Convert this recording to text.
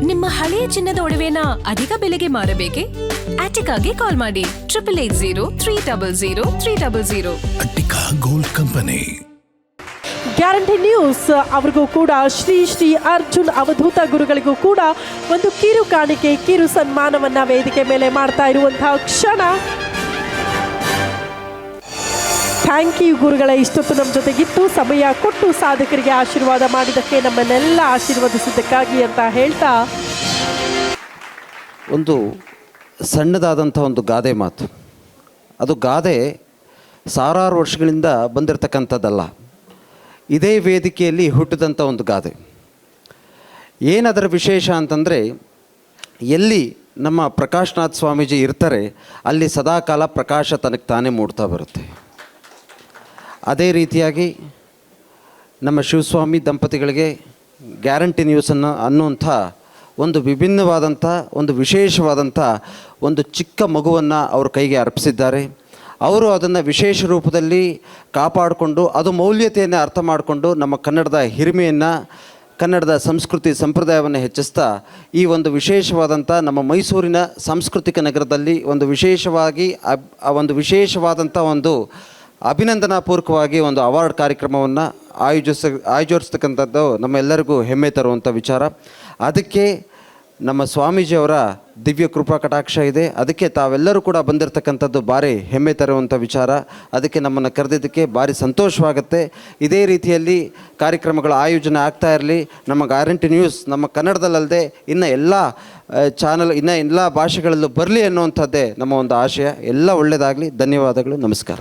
ನಿಮ್ಮ ಹಳೆಯ ಚಿನ್ನದ ಒಡವೆನ ಅಧಿಕ ಬೆಲೆಗೆ ಮಾರಬೇಕೆ? ಆಟಿಕಾಗೆ ಕಾಲ್ ಮಾಡಿ 8880 Attica gold company. Guarantee news ಅವರಿಗೂ ಕೂಡ ಶ್ರೀ ಅರ್ಜುನ್ ಅವಧೂತ ಗುರುಗಳಿಗೂ ಕೂಡ ಒಂದು ಕಿರು ಕಾಣಿಕೆ, ಕಿರು ಸನ್ಮಾನವನ್ನ ವೇದಿಕೆ ಮೇಲೆ ಮಾಡ್ತಾ ಇರುವಂತಹ ಕ್ಷಣ. ಥ್ಯಾಂಕ್ ಯು ಗುರುಗಳ, ಇಷ್ಟೊತ್ತು ನಮ್ಮ ಜೊತೆಗಿತ್ತು, ಸಮಯ ಕೊಟ್ಟು ಸಾಧಕರಿಗೆ ಆಶೀರ್ವಾದ ಮಾಡಿದ್ದಕ್ಕೆ, ನಮ್ಮನ್ನೆಲ್ಲ ಆಶೀರ್ವದಿಸಿದ್ದಕ್ಕಾಗಿ ಅಂತ ಹೇಳ್ತಾ ಒಂದು ಸಣ್ಣದಾದಂಥ ಒಂದು ಗಾದೆ ಮಾತು. ಅದು ಗಾದೆ ಸಾವಿರಾರು ವರ್ಷಗಳಿಂದ ಬಂದಿರತಕ್ಕಂಥದ್ದಲ್ಲ, ಇದೇ ವೇದಿಕೆಯಲ್ಲಿ ಹುಟ್ಟಿದಂಥ ಒಂದು ಗಾದೆ. ಏನದರ ವಿಶೇಷ ಅಂತಂದರೆ, ಎಲ್ಲಿ ನಮ್ಮ ಪ್ರಕಾಶ್ನಾಥ್ ಸ್ವಾಮೀಜಿ ಇರ್ತಾರೆ ಅಲ್ಲಿ ಸದಾಕಾಲ ಪ್ರಕಾಶ ತನಗೆ ತಾನೇ ಮೂಡ್ತಾ ಬರುತ್ತೆ. ಅದೇ ರೀತಿಯಾಗಿ ನಮ್ಮ ಶಿವಸ್ವಾಮಿ ದಂಪತಿಗಳಿಗೆ ಗ್ಯಾರಂಟಿ ನ್ಯೂಸನ್ನು ಅನ್ನುವಂಥ ಒಂದು ವಿಭಿನ್ನವಾದಂಥ ಒಂದು ವಿಶೇಷವಾದಂಥ ಒಂದು ಚಿಕ್ಕ ಮಗುವನ್ನು ಅವ್ರ ಕೈಗೆ ಅರ್ಪಿಸಿದ್ದಾರೆ. ಅವರು ಅದನ್ನು ವಿಶೇಷ ರೂಪದಲ್ಲಿ ಕಾಪಾಡಿಕೊಂಡು ಅದು ಮೌಲ್ಯತೆಯನ್ನು ಅರ್ಥ ಮಾಡಿಕೊಂಡು ನಮ್ಮ ಕನ್ನಡದ ಹಿರಿಮೆಯನ್ನು, ಕನ್ನಡದ ಸಂಸ್ಕೃತಿ ಸಂಪ್ರದಾಯವನ್ನು ಹೆಚ್ಚಿಸ್ತಾ ಈ ಒಂದು ವಿಶೇಷವಾದಂಥ ನಮ್ಮ ಮೈಸೂರಿನ ಸಾಂಸ್ಕೃತಿಕ ನಗರದಲ್ಲಿ ಒಂದು ವಿಶೇಷವಾದಂಥ ಒಂದು ಅಭಿನಂದನಾಪೂರ್ವಕವಾಗಿ ಒಂದು ಅವಾರ್ಡ್ ಕಾರ್ಯಕ್ರಮವನ್ನು ಆಯೋಜಿಸ್ತಕ್ಕಂಥದ್ದು ನಮ್ಮೆಲ್ಲರಿಗೂ ಹೆಮ್ಮೆ ತರುವಂಥ ವಿಚಾರ. ಅದಕ್ಕೆ ನಮ್ಮ ಸ್ವಾಮೀಜಿಯವರ ದಿವ್ಯ ಕೃಪಾ ಕಟಾಕ್ಷ ಇದೆ. ಅದಕ್ಕೆ ತಾವೆಲ್ಲರೂ ಕೂಡ ಬಂದಿರತಕ್ಕಂಥದ್ದು ಭಾರಿ ಹೆಮ್ಮೆ ತರುವಂಥ ವಿಚಾರ. ಅದಕ್ಕೆ ನಮ್ಮನ್ನು ಕರೆದಿದ್ದಕ್ಕೆ ಭಾರಿ ಸಂತೋಷವಾಗುತ್ತೆ. ಇದೇ ರೀತಿಯಲ್ಲಿ ಕಾರ್ಯಕ್ರಮಗಳ ಆಯೋಜನೆ ಆಗ್ತಾ ಇರಲಿ. ನಮ್ಮ ಗ್ಯಾರಂಟಿ ನ್ಯೂಸ್ ನಮ್ಮ ಕನ್ನಡದಲ್ಲದೆ ಇನ್ನು ಎಲ್ಲ ಎಲ್ಲ ಭಾಷೆಗಳಲ್ಲೂ ಬರಲಿ ಅನ್ನುವಂಥದ್ದೇ ನಮ್ಮ ಒಂದು ಆಶಯ. ಎಲ್ಲ ಒಳ್ಳೆಯದಾಗಲಿ. ಧನ್ಯವಾದಗಳು. ನಮಸ್ಕಾರ.